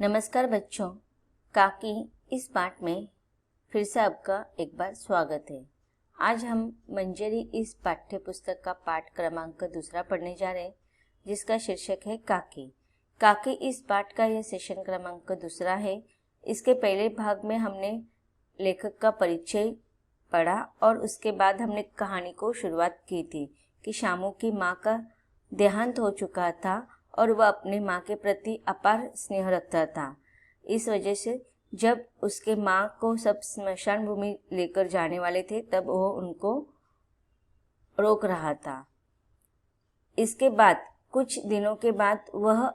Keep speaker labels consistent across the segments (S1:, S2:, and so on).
S1: नमस्कार बच्चों, काकी इस पाठ में फिर से आपका एक बार स्वागत है। आज हम मंजरी इस पाठ्य पुस्तक का पाठ क्रमांक 2 पढ़ने जा रहे हैं, जिसका शीर्षक है काकी। काकी इस पाठ का यह सेशन क्रमांक 2 है। इसके पहले भाग में हमने लेखक का परिचय पढ़ा और उसके बाद हमने कहानी को शुरुआत की थी कि शामू की माँ का देहांत हो चुका था और वह अपनी माँ के प्रति अपार स्नेह रखता था। इस वजह से जब उसके माँ को सब स्मशान भूमि लेकर जाने वाले थे तब वो उनको रोक रहा था। इसके बाद कुछ दिनों के बाद वह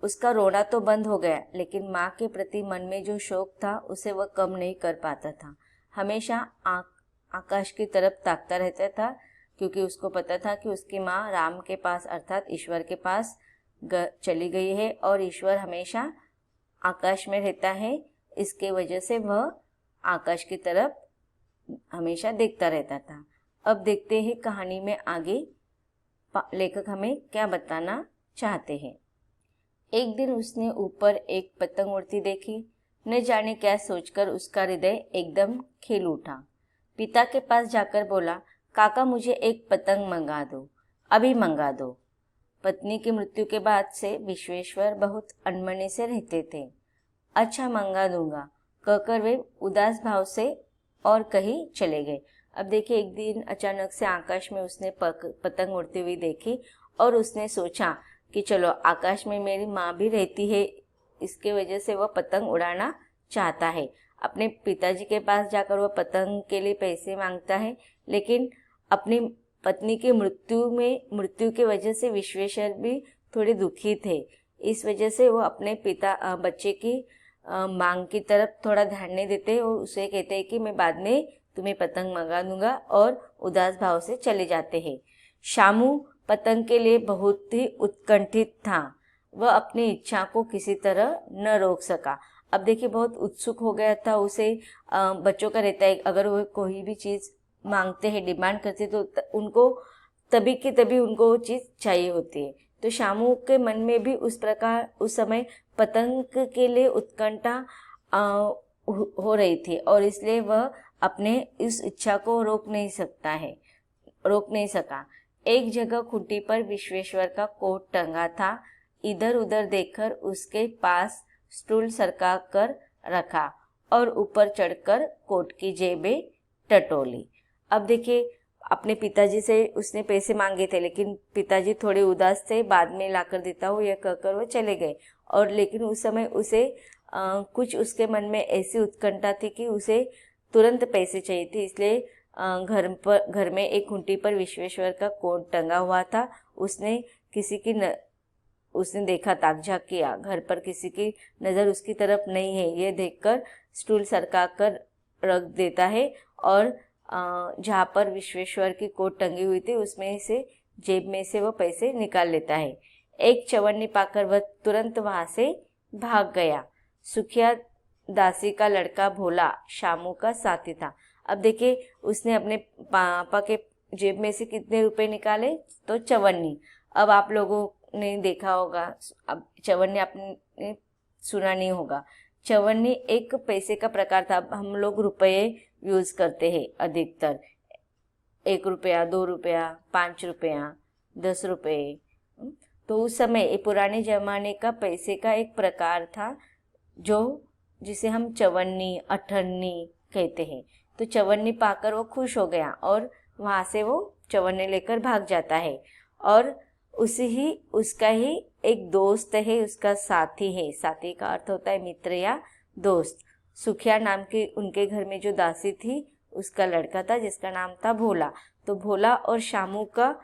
S1: उसका रोना तो बंद हो गया, लेकिन माँ के प्रति मन में जो शौक था उसे वह कम नहीं कर पाता था। हमेशा आकाश की तरफ ताकता रहता था, क्योंकि उसको पता था कि उसकी माँ राम के पास अर्थात ईश्वर के पास चली गई है और ईश्वर हमेशा आकाश में रहता है। इसके वजह से वह आकाश की तरफ हमेशा देखता रहता था। अब देखते हैं कहानी में आगे लेखक हमें क्या बताना चाहते हैं। एक दिन उसने ऊपर एक पतंग उड़ती देखी। न जाने क्या सोचकर उसका हृदय एकदम खिल उठा। पिता के पास जाकर बोला, काका मुझे एक पतंग मंगा दो, अभी मंगा दो। पत्नी की मृत्यु के बाद से विश्वेश्वर बहुत अनमने से रहते थे। अच्छा मंगा दूंगा कहकर वे उदास भाव से और कहीं चले गए। अब देखिए, एक दिन अचानक से आकाश में उसने पतंग उड़ती हुई देखी और उसने सोचा कि चलो आकाश में मेरी माँ भी रहती है, इसके वजह से वह पतंग उड़ाना चाहता है। अपने पिताजी के पास जाकर वह पतंग के लिए पैसे मांगता है, लेकिन अपनी पत्नी की मृत्यु की वजह से विश्वेश्वर भी थोड़े दुखी थे। इस वजह से वो अपने बच्चे की मांग की तरफ थोड़ा ध्यान नहीं देते और उसे कहते हैं कि मैं बाद में तुम्हें पतंग मंगा दूंगा, और उदास भाव से चले जाते हैं। शामू पतंग के लिए बहुत ही उत्कंठित था। वह अपनी इच्छा को किसी तरह न रोक सका। अब देखिए, बहुत उत्सुक हो गया था। उसे बच्चों का रहता है, अगर वो कोई भी चीज़ मांगते हैं, डिमांड करते तो उनको तभी की तभी उनको वो चीज़ चाहिए होती है। तो शामू के मन में भी उस प्रकार उस समय पतंग के लिए उत्कंठा हो रही थी और इसलिए वह अपने इस इच्छा को रोक नहीं सका। एक जगह खूंटी पर विश्वेश्वर का कोट टंगा था। इधर उधर देखकर उसके पास स्टूल सरका कर रखा और ऊपर चढ़कर कोट की जेबें टटोली। अब देखिए, अपने पिताजी से उसने पैसे मांगे थे, लेकिन पिताजी थोड़े उदास थे। बाद में लाकर देता हूँ यह कहकर वो चले गए। और लेकिन उस समय उसे कुछ उसके मन में ऐसी उत्कंठा थी कि उसे तुरंत पैसे चाहिए थे। इसलिए घर में एक खूंटी पर विश्वेश्वर का कोट टंगा हुआ था। उसने देखा, ताक-झाँक किया। घर पर किसी की नज़र उसकी तरफ नहीं है, यह देखकर स्टूल सरका कर रख देता है और जहाँ पर विश्वेश्वर की कोट टंगी हुई थी उसमें से जेब में से वो पैसे निकाल लेता है। एक चवन्नी पाकर वह तुरंत वहाँ से भाग गया। सुखिया दासी का लड़का भोला शामू का साथी था। अब देखिए, उसने अपने पापा के जेब में से कितने रुपए निकाले, तो 54। अब आप लोगों ने देखा होगा, अब 54 आपने सुना नहीं होगा। 54 एक पैसे का प्रकार था। हम लोग रुपये यूज करते हैं अधिकतर, 1 रुपया, 2 रुपया, 5 रुपया, 10 रुपये। तो उस समय पुराने जमाने का पैसे का एक प्रकार था जिसे हम 54, 58 कहते हैं। तो 54 पाकर वो खुश हो गया और वहाँ से वो 54 लेकर भाग जाता है। और उसका ही एक दोस्त है, उसका साथी है। साथी का अर्थ होता है मित्र या दोस्त। सुखिया नाम की उनके घर में जो दासी थी उसका लड़का था, जिसका नाम था भोला। तो भोला और शामू का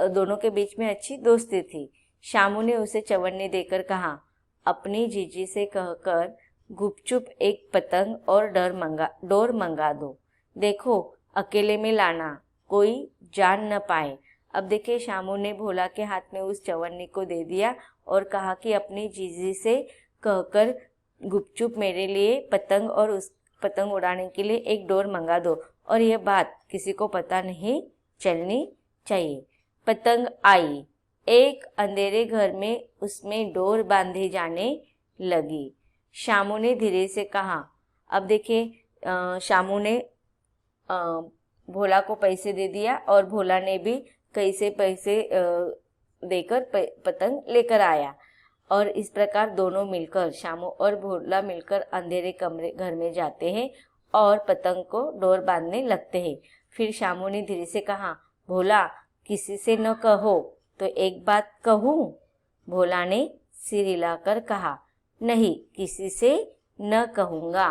S1: दोनों के बीच में अच्छी दोस्ती थी। शामू ने उसे 54 देकर कहा, अपनी जीजी से कहकर गुपचुप एक पतंग और डोर मंगा दो। देखो अकेले में लाना, कोई जान न पाए। अब देखिए, शामू ने भोला के हाथ में उस 54 को दे दिया और कहा कि अपनी जीजी से कहकर गुपचुप मेरे लिए पतंग और उस पतंग उड़ाने के लिए एक डोर मंगा दो, और यह बात किसी को पता नहीं चलनी चाहिए। पतंग आई। एक अंधेरे घर में उसमें डोर बांधे जाने लगी। शामू ने धीरे से कहा। अब देखिए शामू ने भोला को पैसे दे दिया और भोला ने भी कहीं से पैसे देकर पतंग लेकर आया और इस प्रकार दोनों मिलकर, शामू और भोला मिलकर अंधेरे कमरे घर में जाते हैं और पतंग को डोर बांधने लगते हैं। फिर शामू ने धीरे से कहा, भोला किसी से न कहो तो एक बात कहूँ? भोला ने सिर हिलाकर कहा, नहीं, किसी से न कहूँगा।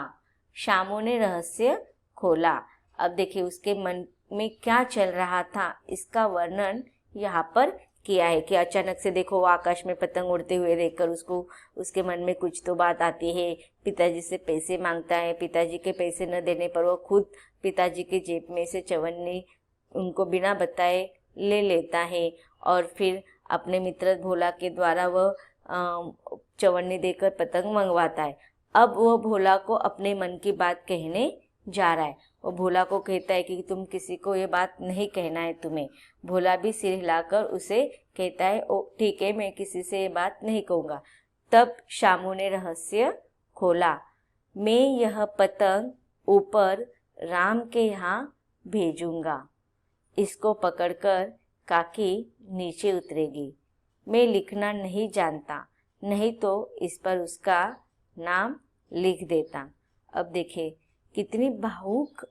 S1: शामू ने रहस्य खोला। अब देखिए उसके मन में क्या चल रहा था इसका वर्णन यहाँ पर किया है कि अचानक से देखो वो आकाश में पतंग उड़ते हुए देखकर उसके मन में कुछ तो बात आती है। पिताजी से पैसे मांगता है, पिताजी के पैसे न देने पर वो खुद पिताजी के जेब में से चवन्नी उनको बिना बताए ले लेता है और फिर अपने मित्र भोला के द्वारा वह चवन्नी देकर पतंग मंगवाता है। अब वो भोला को अपने मन की बात कहने जा रहा है। वो भोला को कहता है कि तुम किसी को ये बात नहीं कहना है तुम्हें। भोला भी सिर हिलाकर उसे कहता है, ओ ठीक है, मैं किसी से ये बात नहीं कहूँगा। तब शामू ने रहस्य खोला, मैं यह पतंग ऊपर राम के यहाँ भेजूंगा। इसको पकड़कर काकी नीचे उतरेगी। मैं लिखना नहीं जानता, नहीं तो इस पर उसका नाम लिख देता। अब देखिए कितनी भावुक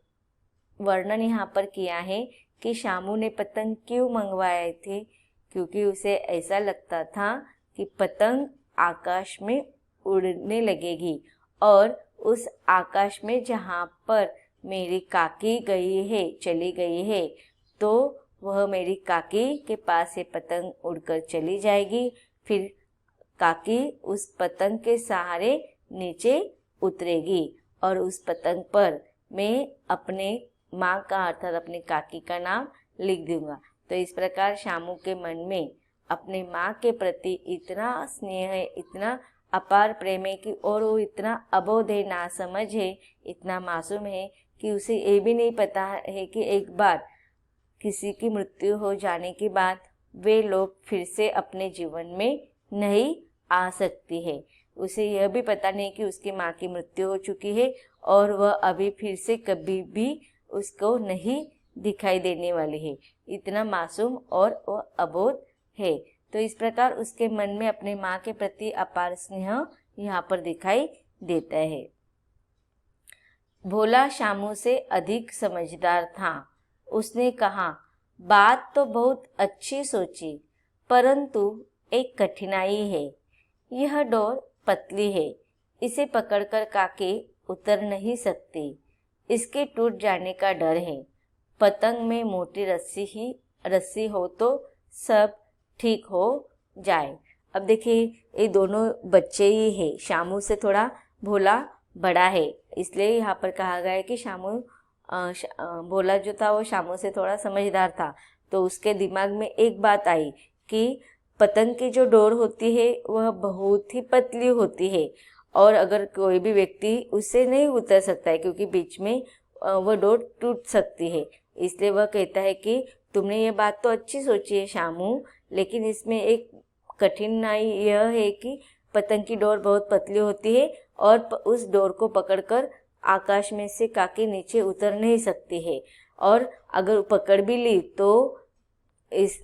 S1: वर्णन यहाँ पर किया है कि शामू ने पतंग क्यों मंगवाए थे, क्योंकि उसे ऐसा लगता था कि पतंग आकाश में उड़ने लगेगी और उस आकाश में जहाँ पर मेरी काकी चली गई है, तो वह मेरी काकी के पास ये पतंग उड़कर चली जाएगी। फिर काकी उस पतंग के सहारे नीचे उतरेगी और उस पतंग पर मैं अपने माँ का अर्थात अपनी काकी का नाम लिख दूंगा। तो इस प्रकार शामू के मन में अपने माँ के प्रति इतना स्नेह है, इतना अपार प्रेम है कि और वो इतना अबोध है, नासमझ है, इतना मासूम है कि उसे ये भी नहीं पता है कि एक बार किसी की मृत्यु हो जाने के बाद वे लोग फिर से अपने जीवन में नहीं आ सकती है। उसे यह भी पता नहीं कि उसकी माँ की मृत्यु हो चुकी है और वह अभी फिर से कभी भी उसको नहीं दिखाई देने वाली है। इतना मासूम और वह अबोध है। तो इस प्रकार उसके मन में अपने माँ के प्रति अपार स्नेह यहाँ पर दिखाई देता है। भोला शामू से अधिक समझदार था। उसने कहा, बात तो बहुत अच्छी सोची, परंतु एक कठिनाई है। यह डोर पतली है, इसे पकड़कर काकी उतर नहीं सकती। इसके टूट जाने का डर है। पतंग में मोटी रस्सी हो तो सब ठीक हो जाए। अब देखिए ये दोनों बच्चे ही है। शामू से थोड़ा भोला बड़ा है, इसलिए यहाँ पर कहा गया है कि भोला जो था वो शामू से थोड़ा समझदार था। तो उसके दिमाग में एक बात आई कि पतंग की जो डोर होती है वह बहुत ही पतली होती है और अगर कोई भी व्यक्ति उससे नहीं उतर सकता है, क्योंकि बीच में वह डोर टूट सकती है। इसलिए वह कहता है कि तुमने ये बात तो अच्छी सोची है शामू, लेकिन इसमें एक कठिनाई यह है कि पतंग की डोर बहुत पतली होती है और उस डोर को पकड़कर आकाश में से काकी नीचे उतर नहीं सकती है, और अगर पकड़ भी ली तो इस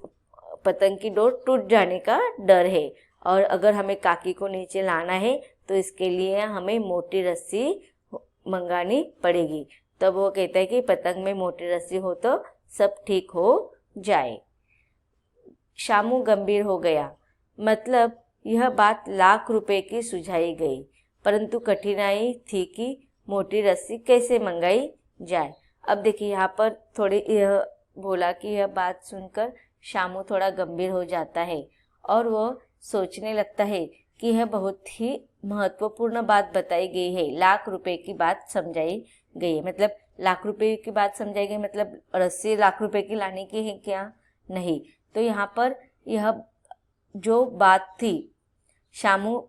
S1: पतंग की डोर टूट जाने का डर है। और अगर हमें काकी को नीचे लाना है तो इसके लिए हमें मोटी रस्सी मंगानी पड़ेगी। तब वो कहता है कि पतंग में मोटी रस्सी हो तो सब ठीक हो जाए। शामू गंभीर हो गया। मतलब यह बात लाख रुपए की सुझाई गई, परंतु कठिनाई थी कि मोटी रस्सी कैसे मंगाई जाए। अब देखिए यहाँ पर थोड़ी यह भोला की यह बात सुनकर शामू थोड़ा गंभीर हो जाता है और वो सोचने लगता है कि यह बहुत ही महत्वपूर्ण बात बताई गई है। लाख रुपए की बात समझाई गई है। मतलब लाख रुपए की बात समझाई गई मतलब रस्सी लाख रुपए की लाने की है क्या? नहीं। तो यहाँ पर यह जो बात थी, शामू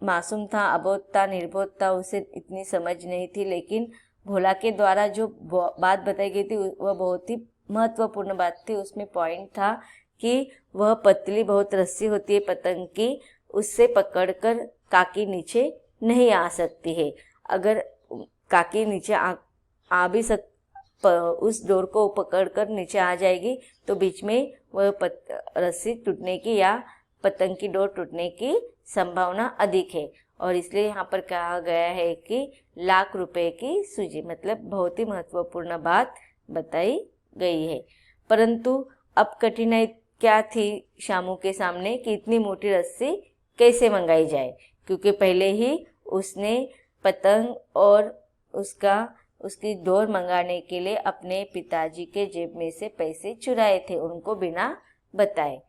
S1: मासूम था, अबोध था, निर्बोध था, उसे इतनी समझ नहीं थी, लेकिन भोला के द्वारा जो बात बताई गई थी वह बहुत ही महत्वपूर्ण बात थी। उसमें पॉइंट था कि वह पतली बहुत रस्सी होती है पतंग की, उससे पकड़कर काकी नीचे नहीं आ सकती है। अगर काकी नीचे आ भी उस डोर को पकड़कर नीचे आ जाएगी तो बीच में वह रस्सी टूटने की या पतंग की डोर टूटने की संभावना अधिक है। और इसलिए यहाँ पर कहा गया है कि लाख रुपए की सूजी, मतलब बहुत ही महत्वपूर्ण बात बताई गई है। परंतु अब कठिनाई क्या थी शामू के सामने कि इतनी मोटी रस्सी कैसे मंगाई जाए, क्योंकि पहले ही उसने पतंग और उसकी डोर मंगाने के लिए अपने पिताजी के जेब में से पैसे चुराए थे, उनको बिना बताए।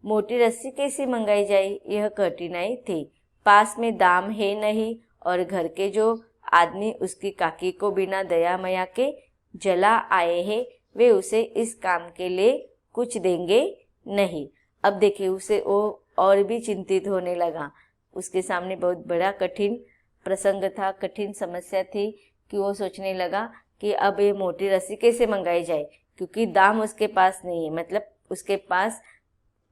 S1: मोटी रस्सी कैसे मंगाई जाए, यह कठिनाई थी। पास में दाम है नहीं और घर के जो आदमी उसकी काकी को बिना दया माया के जला आए हैं, वे उसे इस काम के लिए कुछ देंगे नहीं। अब देखिए उसे वो और भी चिंतित होने लगा। उसके सामने बहुत बड़ा कठिन प्रसंग था, कठिन समस्या थी कि वो सोचने लगा कि अब ये मोटी रस्सी कैसे मंगाई जाए, क्योंकि दाम उसके पास नहीं है, मतलब उसके पास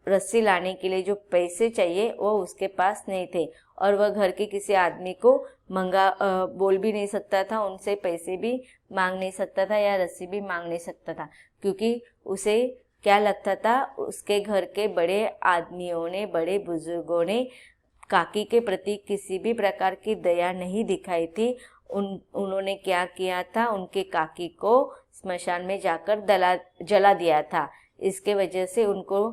S1: रस्सी लाने के लिए जो पैसे चाहिए वो उसके पास नहीं थे। और वह घर के किसी आदमी को बोल भी नहीं सकता था, उनसे पैसे भी मांग नहीं सकता था या रस्सी भी मांग नहीं सकता था, क्योंकि उसे क्या लगता था, उसके घर के बड़े आदमियों ने, बड़े बुजुर्गों ने काकी के प्रति किसी भी प्रकार की दया नहीं दिखाई थी। उन्होंने क्या किया था, उनके काकी को स्मशान में जाकर जला दिया था। इसके वजह से उनको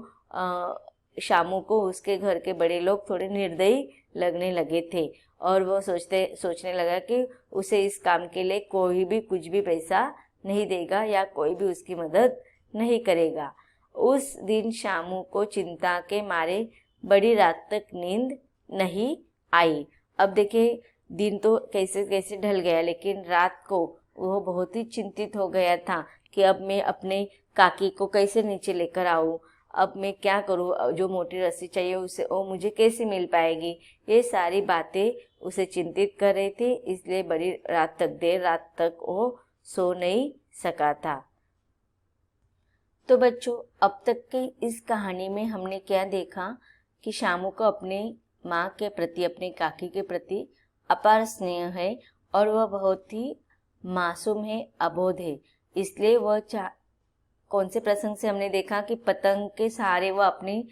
S1: शामू को उसके घर के बड़े लोग थोड़े निर्दयी लगने लगे थे और वो सोचने लगा कि उसे इस काम के लिए कोई भी कुछ भी पैसा नहीं देगा या कोई भी उसकी मदद नहीं करेगा। उस दिन शामू को चिंता के मारे बड़ी रात तक नींद नहीं आई। अब देखिए दिन तो कैसे कैसे ढल गया, लेकिन रात को वो बहुत ही चिंतित हो गया था कि अब मैं अपने काकी को कैसे नीचे लेकर आऊँ, अब मैं क्या करूँ, जो मोटी रस्सी चाहिए उसे वो मुझे कैसे मिल पाएगी। ये सारी बातें उसे चिंतित कर रही थी, इसलिए बड़ी रात तक, देर रात तक वो सो नहीं सका था। तो बच्चों, अब तक की इस कहानी में हमने क्या देखा कि शामू को अपने माँ के प्रति, अपने काकी के प्रति अपार स्नेह है और वह बहुत ही मासूम है, अबोध है। इसलिए वह कौन से प्रसंग से हमने देखा कि पतंग के सहारे वह अपनी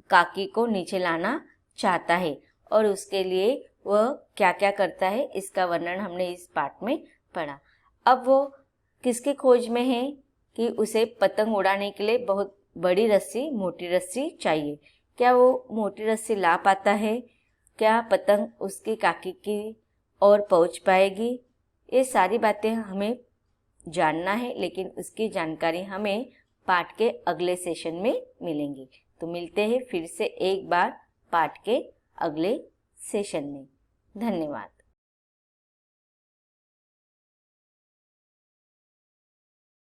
S1: काकी को नीचे लाना चाहता है और उसके लिए वह क्या क्या करता है, इसका वर्णन हमने इस पाठ में पढ़ा। अब वो किसके खोज में है कि उसे पतंग उड़ाने के लिए बहुत बड़ी रस्सी, मोटी रस्सी चाहिए। क्या वो मोटी रस्सी ला पाता है? क्या पतंग उसकी काकी की ओर पहुंच पाएगी? ये सारी बातें हमें जानना है, लेकिन उसकी जानकारी हमें पाठ के अगले सेशन में मिलेंगी। तो मिलते हैं फिर से एक बार पाठ के अगले सेशन में। धन्यवाद।